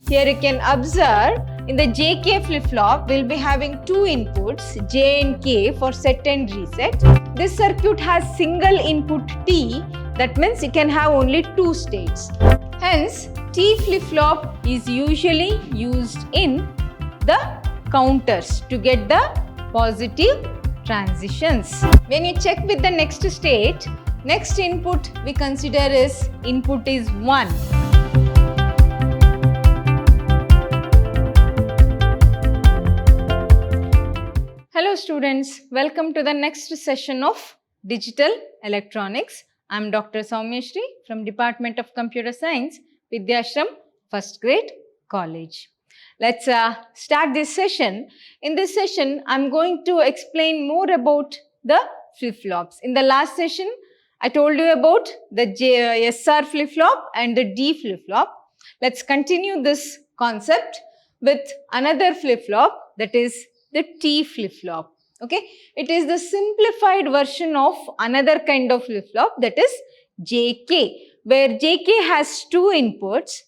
Here you can observe in the JK flip-flop, we'll be having two inputs, J and K for set and reset. This circuit has single input T, that means you can have only two states. Hence, T flip-flop is usually used in the counters to get the positive transitions. When you check with the next state, next input we consider is input is 1. Hello students, welcome to the next session of Digital Electronics. I am Dr. Soumyashri from Department of Computer Science, Vidyashram, First Grade College. Let's start this session. In this session, I am going to explain more about the flip-flops. In the last session, I told you about the SR flip-flop and the D flip-flop. Let's continue this concept with another flip-flop, that is the T flip-flop. Okay, it is the simplified version of another kind of flip-flop, that is JK, where JK has two inputs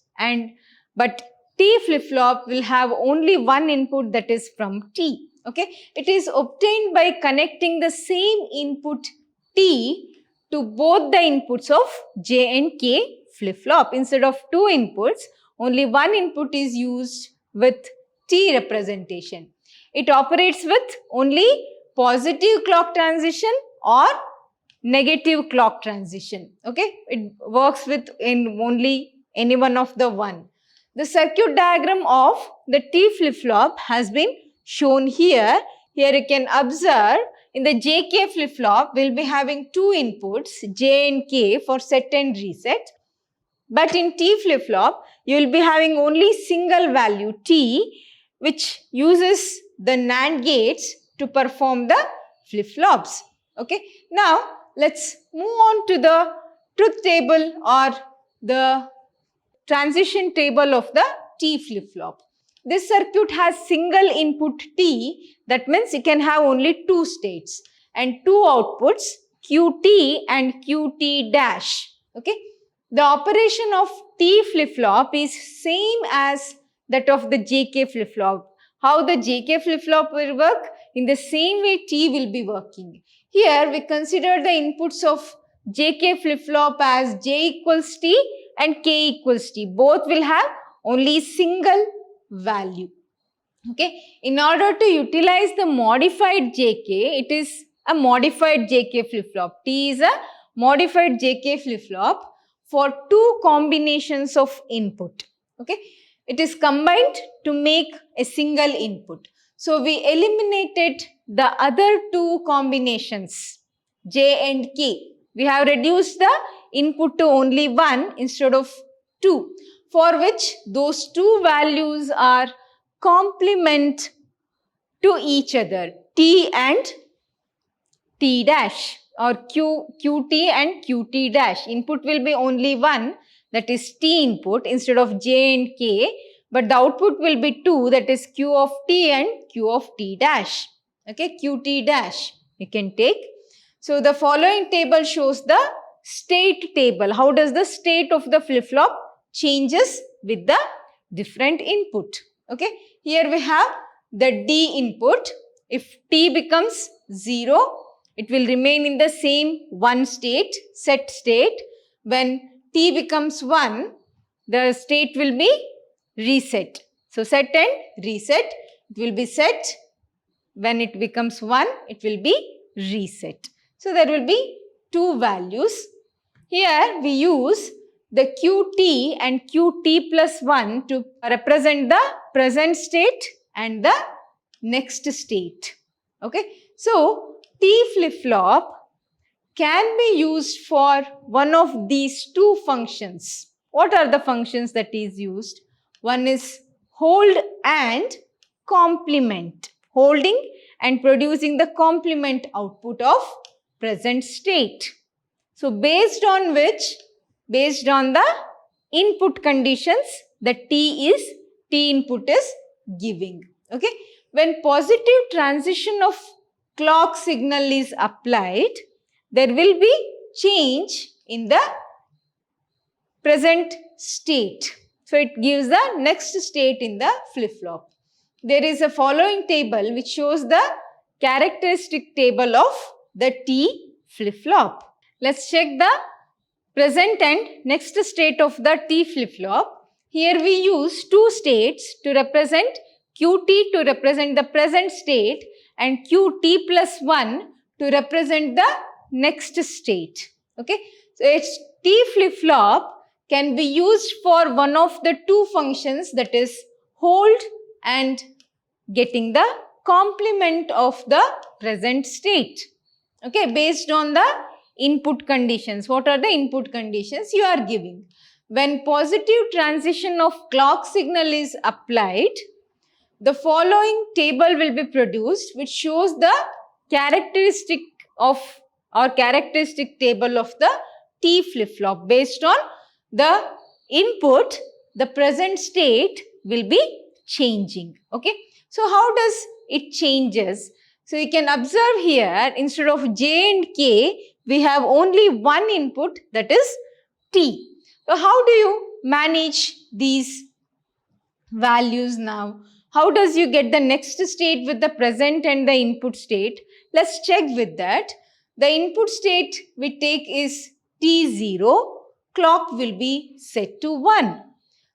but T flip-flop will have only one input, that is from T. Okay, it is obtained by connecting the same input T to both the inputs of J and K flip-flop. Instead of two inputs, only one input is used with T representation. It operates with only positive clock transition or negative clock transition. Okay, it works with only any one of the one. The circuit diagram of the T flip-flop has been shown here. Here you can observe in the JK flip-flop, we'll be having two inputs, J and K for set and reset. But in T flip-flop, you will be having only single value T, which uses the NAND gates to perform the flip-flops. Okay. Now, let's move on to the truth table or the transition table of the T flip-flop. This circuit has single input T, that means you can have only two states and two outputs, QT and QT dash. Okay. The operation of T flip-flop is same as that of the JK flip-flop. How the JK flip-flop will work? In the same way T will be working. Here we consider the inputs of JK flip-flop as J equals T and K equals T. Both will have only single value. Okay. In order to utilize the modified JK, it is a modified JK flip-flop. T is a modified JK flip-flop for two combinations of input. Okay. It is combined to make a single input. So, we eliminated the other two combinations, J and K. We have reduced the input to only one instead of two, for which those two values are complement to each other, T and T dash, or QT and QT dash. Input will be only one, that is T input instead of J and K, but the output will be 2, that is Q of T and Q of T dash. Okay, QT dash you can take. So, the following table shows the state table. How does the state of the flip-flop changes with the different input? Okay, here we have the D input. If T becomes 0, it will remain in the same one state, set state. When T becomes 1, the state will be reset. So, set and reset, it will be set. When it becomes 1, it will be reset. So, there will be two values. Here we use the QT and QT plus 1 to represent the present state and the next state. Okay. So, T flip-flop can be used for one of these two functions. What are the functions that is used? One is hold and complement. Holding and producing the complement output of present state. So, based on the input conditions, the T input is giving. Okay. When positive transition of clock signal is applied, there will be change in the present state. So it gives the next state in the flip-flop. There is a following table which shows the characteristic table of the T flip-flop. Let's check the present and next state of the T flip-flop. Here we use two states to represent Qt to represent the present state and Qt plus 1 to represent the next state. Okay. So its T flip-flop can be used for one of the two functions, that is hold and getting the complement of the present state. Okay, based on the input conditions. What are the input conditions you are giving? When positive transition of clock signal is applied, the following table will be produced which shows the characteristic of or characteristic table of the T flip-flop. Based on the input, the present state will be changing. Okay. So how does it changes? So you can observe here, instead of J and K, we have only one input, that is T. So how do you manage these values now? How does you get the next state with the present and the input state? Let's check with that. The input state we take is T0, clock will be set to 1.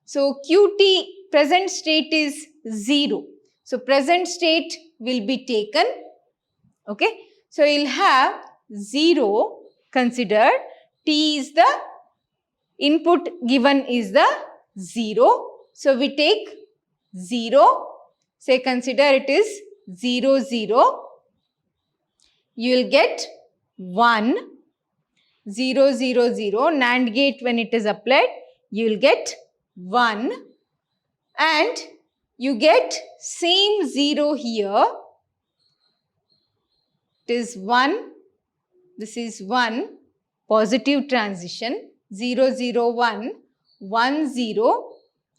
So Qt present state is 0. So present state will be taken. Okay. So you'll have 0 considered. T is the input given is the 0. So we take 0. Say consider it is 0, 0. You will get 1, 0, 0, 0. NAND gate when it is applied, you will get 1. And you get same 0 here. It is 1. This is 1. Positive transition. 0, 0, 1. 1, 0.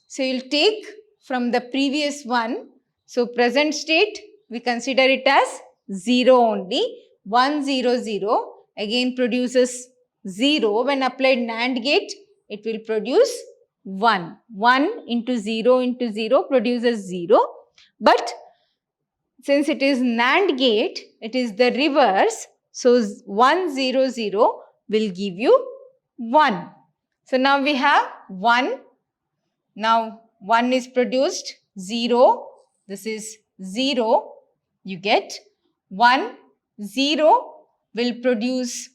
So you will take from the previous one. So present state, we consider it as 0 only. 1, 0, 0. Again produces 0. When applied NAND gate, it will produce 1. 1 into 0 produces 0. But since it is NAND gate, it is the reverse. So 1, 0, 0 will give you 1. So now we have 1. Now 1 is produced, 0. This is 0. You get 1, 0 will produce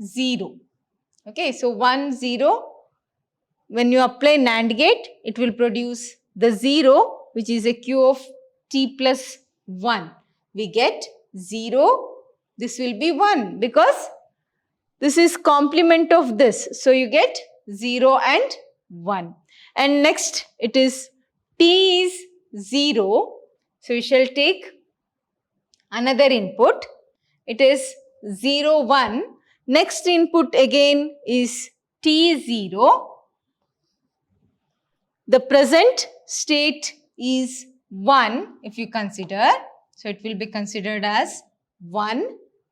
0. Okay, so 1, 0. When you apply NAND gate, it will produce the 0, which is a Q of T plus 1. We get 0. This will be 1 because this is complement of this. So you get 0 and 1. And next it is T is 0. So we shall take another input. It is 0, 1. Next input again is T0. The present state is 1 if you consider. So it will be considered as 1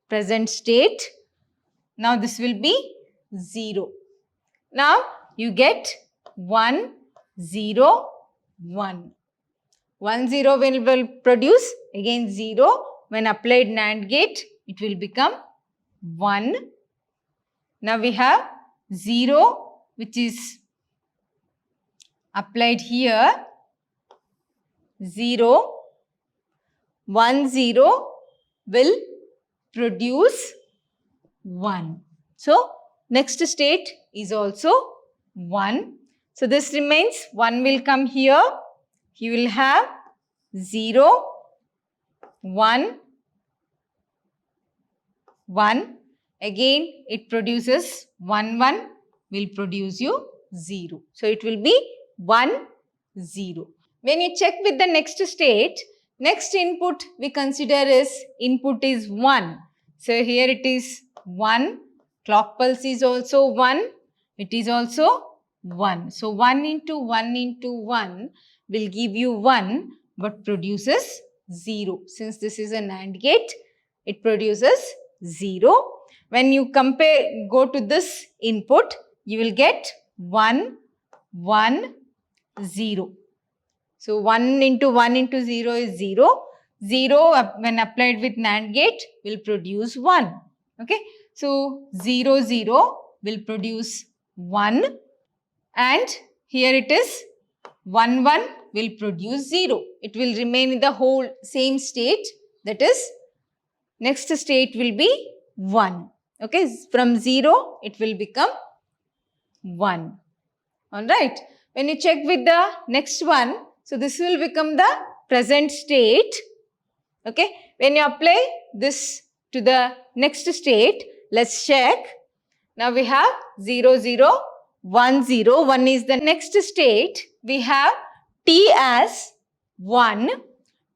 present state. Now this will be 0. Now you get 1, 0, 1. 1, 0 will produce again 0. When applied NAND gate, it will become 1. Now we have 0 which is applied here. 0, 1, 0 will produce 1. So next state is also 1. So this remains, 1 will come here. You will have 0, 1, 1. Again it produces 1, 1 will produce you 0. So it will be 1, 0. When you check with the next state, next input we consider is input is 1. So here it is 1. Clock pulse is also 1. It is also 1. So 1 into 1 into 1 will give you 1 but produces 0. Since this is a NAND gate, it produces 0. When you compare, go to this input, you will get 1, 1, 0. So 1 into 1 into 0 is 0. 0 when applied with NAND gate will produce 1. Okay. So 0, 0 will produce 1, and here it is 1, 1 will produce 0. It will remain in the whole same state, that is next state will be 1. Okay. From 0 it will become 1. Alright. When you check with the next one, so this will become the present state. Okay. When you apply this to the next state, let's check. Now we have 0, 0, 1, 0. 1 is the next state. We have t as 1.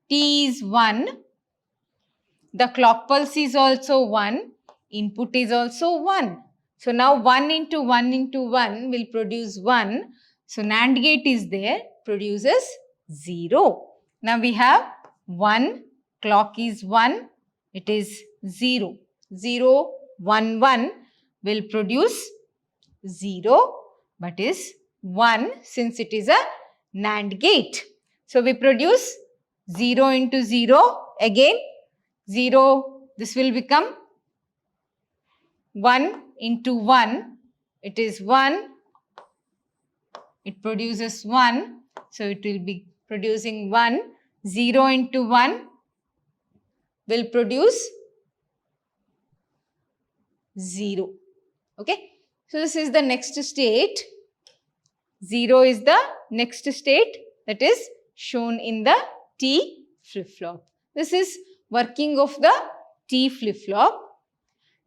T is 1. The clock pulse is also 1. Input is also 1. So now 1 into 1 into 1 will produce 1. So NAND gate is there, produces 0. Now we have 1, clock is 1, it is 0. 0, 1, 1 will produce 0, but is 1 since it is a NAND gate. So we produce 0 into 0, again 0, this will become 1 into 1, it is 1, it produces 1, so it will be producing 1, 0 into 1 will produce 0. Okay, so this is the next state. 0 is the next state that is shown in the T flip-flop. This is working of the T flip-flop.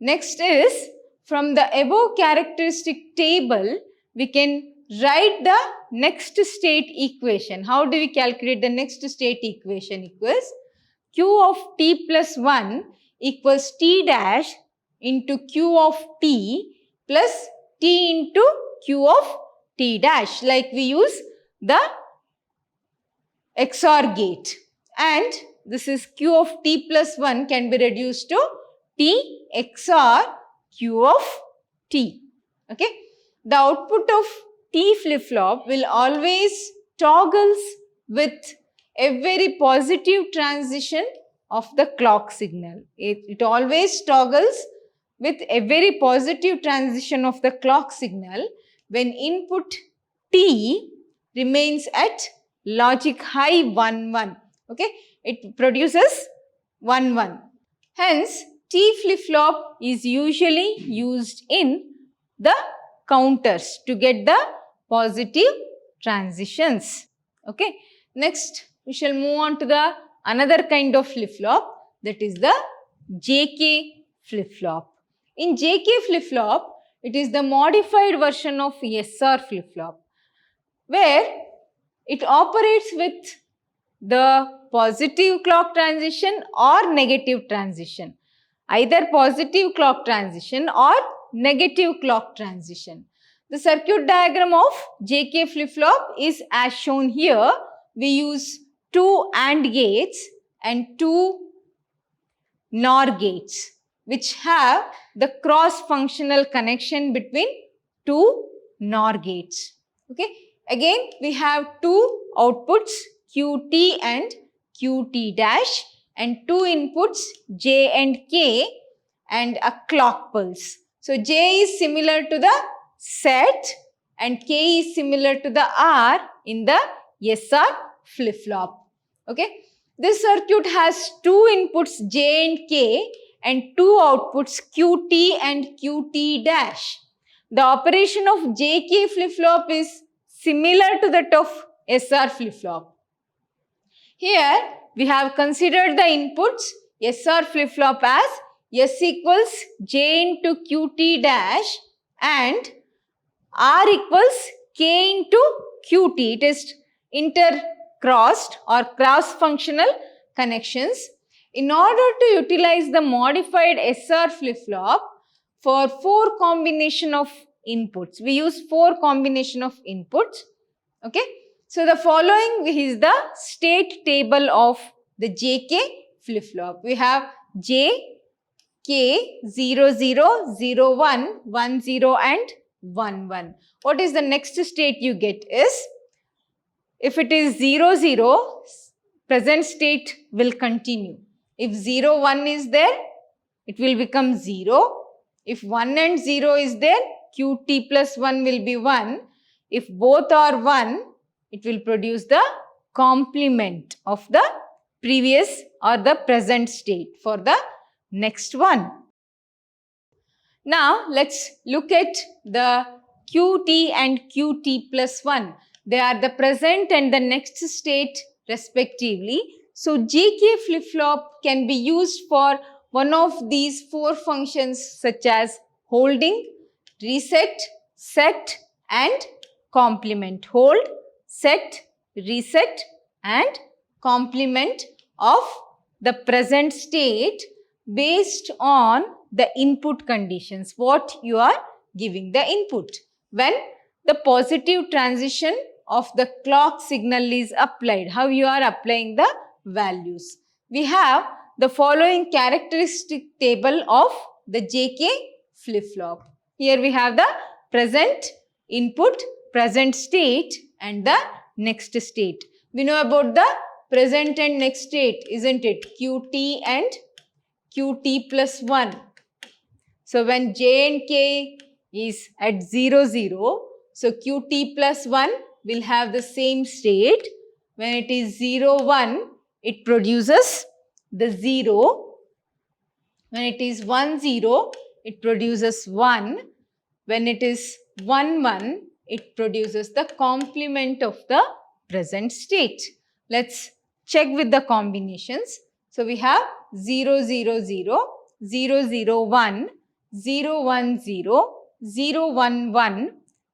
Next is, from the above characteristic table, we can write the next state equation. How do we calculate the next state equation? Equals Q of t plus 1 equals t dash into Q of t plus t into Q of t dash, like we use the XOR gate. And this is Q of t plus 1 can be reduced to t XOR Q of t. Okay. The output of T flip-flop will always toggles with a very positive transition of the clock signal. It always toggles with a very positive transition of the clock signal when input T remains at logic high 1, 1. Okay. It produces 1, 1. Hence, T flip-flop is usually used in the counters to get the positive transitions. Okay. Next, we shall move on to the another kind of flip-flop, that is the JK flip-flop. In JK flip-flop, it is the modified version of SR flip-flop, where it operates with the positive clock transition or negative transition, either positive clock transition or negative clock transition. The circuit diagram of JK flip-flop is as shown here. We use 2 AND gates and 2 NOR gates, which have the cross-functional connection between 2 NOR gates. Okay. Again, we have 2 outputs QT and QT dash and 2 inputs J and K and a clock pulse. So J is similar to the set and K is similar to the R in the SR flip-flop. Okay. This circuit has 2 inputs J and K and 2 outputs QT and QT dash. The operation of JK flip-flop is similar to that of SR flip-flop. Here we have considered the inputs SR flip-flop as S equals J into QT dash and R equals K into QT. It is intercrossed or cross-functional connections. In order to utilize the modified SR flip-flop for 4 combination of inputs, we use 4 combination of inputs. Okay. So the following is the state table of the JK flip-flop. We have J, K, 0, 0, 0, 1, 1, 0 and 1, 1. What is the next state you get is, if it is 0, 0, present state will continue. If 0, 1 is there, it will become 0. If 1 and 0 is there, qt plus 1 will be 1. If both are 1, it will produce the complement of the previous or the present state for the next one. Now, let's look at the qt and qt plus 1. They are the present and the next state respectively. So, JK flip-flop can be used for one of these 4 functions such as holding, reset, set and complement. Hold, set, reset and complement of the present state based on the input conditions, what you are giving the input. When the positive transition of the clock signal is applied, how you are applying the values. We have the following characteristic table of the JK flip-flop. Here we have the present input, present state and the next state. We know about the present and next state, isn't it? Qt and qt plus 1. So, when j and k is at 0, 0, so qt plus 1 will have the same state. When it is 0, 1, it produces the 0. When it is 1, 0, it produces 1. When it is 1, 1, it produces the complement of the present state. Let's check with the combinations. So, we have 0, 0, 0, 0, 0, 1, 0, 1, 0, 0, 1, 1,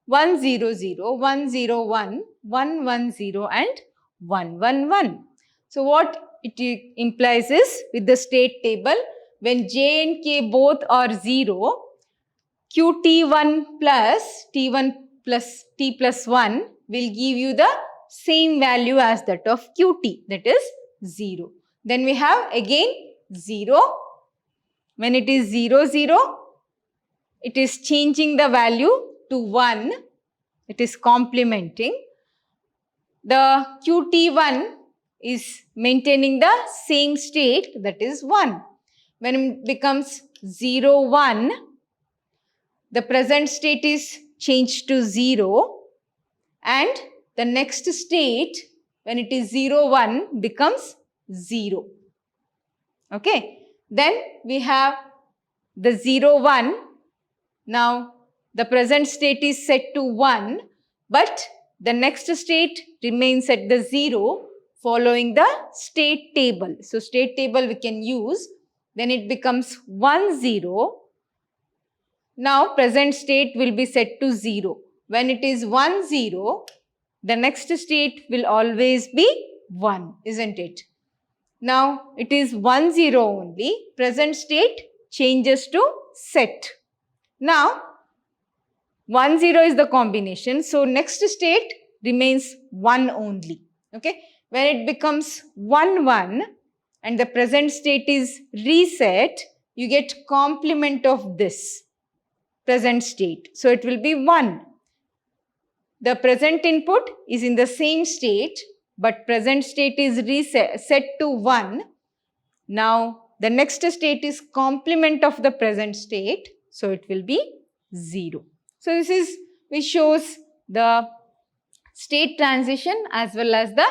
1, 0, 0, 1, 0, 1, 1, 1, 0 and 1, 1, 1. So, what it implies is, with the state table, when j and k both are 0, qt1 plus t1 plus t plus 1 will give you the same value as that of qt, that is 0. Then we have again 0. When it is 0, 0, it is changing the value to 1. It is complementing. The qt1 is maintaining the same state, that is 1. When it becomes 0, 1, the present state is changed to 0 and the next state, when it is 0, 1, becomes 0. Okay. Then we have the 0, 1. Now, the present state is set to 1, but the next state remains at the 0 following the state table. So, state table we can use. Then it becomes 1, 0. Now, present state will be set to 0. When it is 1, 0, the next state will always be 1, isn't it? Now, it is 1, 0 only. Present state changes to set. Now, 1, 0 is the combination. So, next state remains 1 only. Okay. When it becomes 1, 1 and the present state is reset, you get complement of this present state. So, it will be 1. The present input is in the same state, but present state is reset set to 1. Now, the next state is complement of the present state. So, it will be 0. So, which shows the state transition as well as the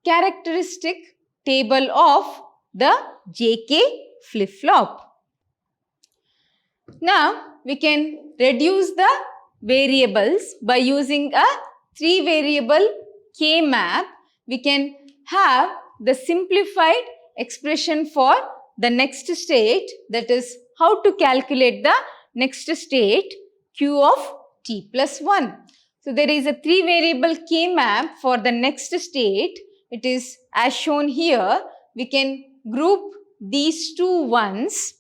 characteristic table of the JK flip-flop. Now, we can reduce the variables by using a 3-variable K-map. We can have the simplified expression for the next state, that is how to calculate the next state q of t plus 1. So, there is a 3-variable K-map for the next state. It is as shown here. We can group these two ones.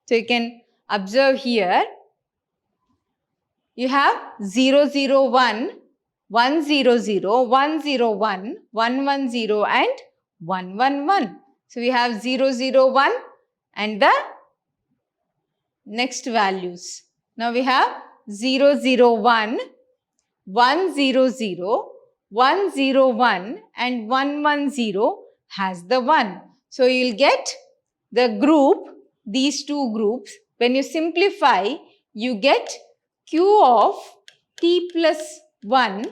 So, you can observe here. You have 0, 0, 1, 1, 0, 0, 1, 0, 1, 1, 1, 0 and 1, 1, 1. So, we have 0, 0, 1 and the next values. Now, we have 001, 100, 101 and 110 has the 1. So you'll get the group, these two groups. When you simplify, you get Q of t plus 1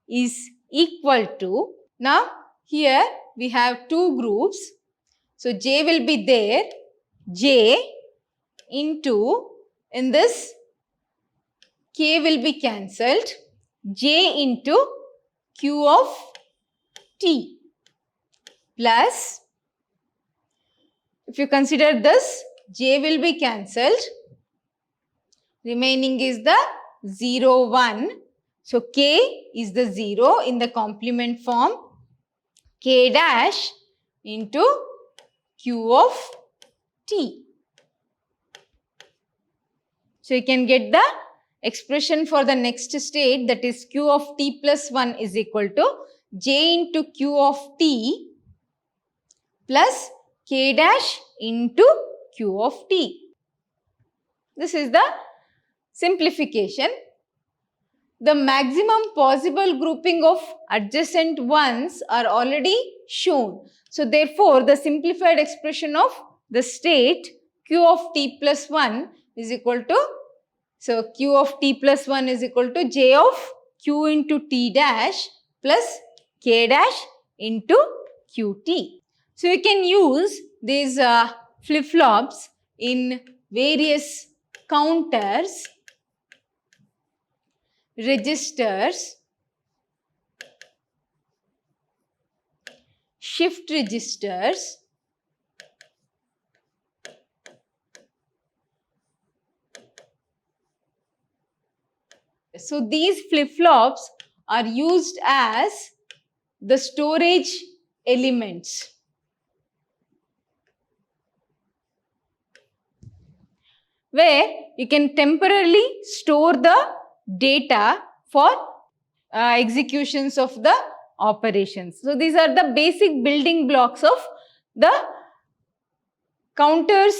is equal to, now here we have two groups. So J will be there, J into, in this K will be cancelled, J into Q of T plus, if you consider this, J will be cancelled, remaining is the 0, 1. So K is the 0 in the complement form, K dash into Q of T. So you can get the expression for the next state, that is Q of T plus 1 is equal to J into Q of T plus K dash into Q of T. This is the simplification. The maximum possible grouping of adjacent ones are already shown. So therefore, the simplified expression of the state Q of T plus 1 is equal to, so Q of T plus 1 is equal to J of Q into T dash plus K dash into QT. So you can use these flip-flops in various counters, registers, shift registers, so these flip-flops are used as the storage elements. Where you can temporarily store the data for executions of the operations. So these are the basic building blocks of the counters,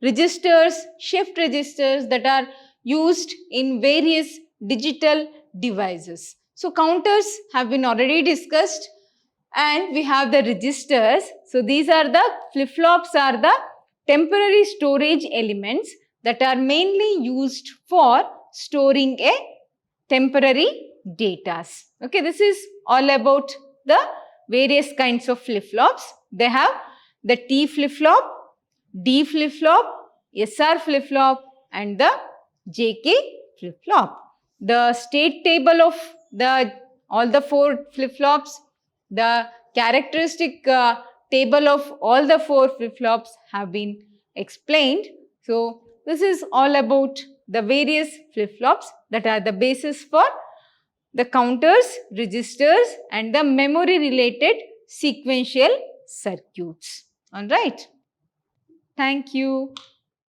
registers, shift registers that are used in various digital devices. So counters have been already discussed, and we have the registers. So these are the flip-flops are the temporary storage elements that are mainly used for storing a temporary data. Okay, this is all about the various kinds of flip-flops. They have the T flip-flop, D flip-flop, SR flip-flop and the JK flip-flop. The state table of all the four flip-flops, the characteristic table of all the four flip-flops have been explained. So this is all about the various flip-flops that are the basis for the counters, registers and the memory related sequential circuits. All right. Thank you.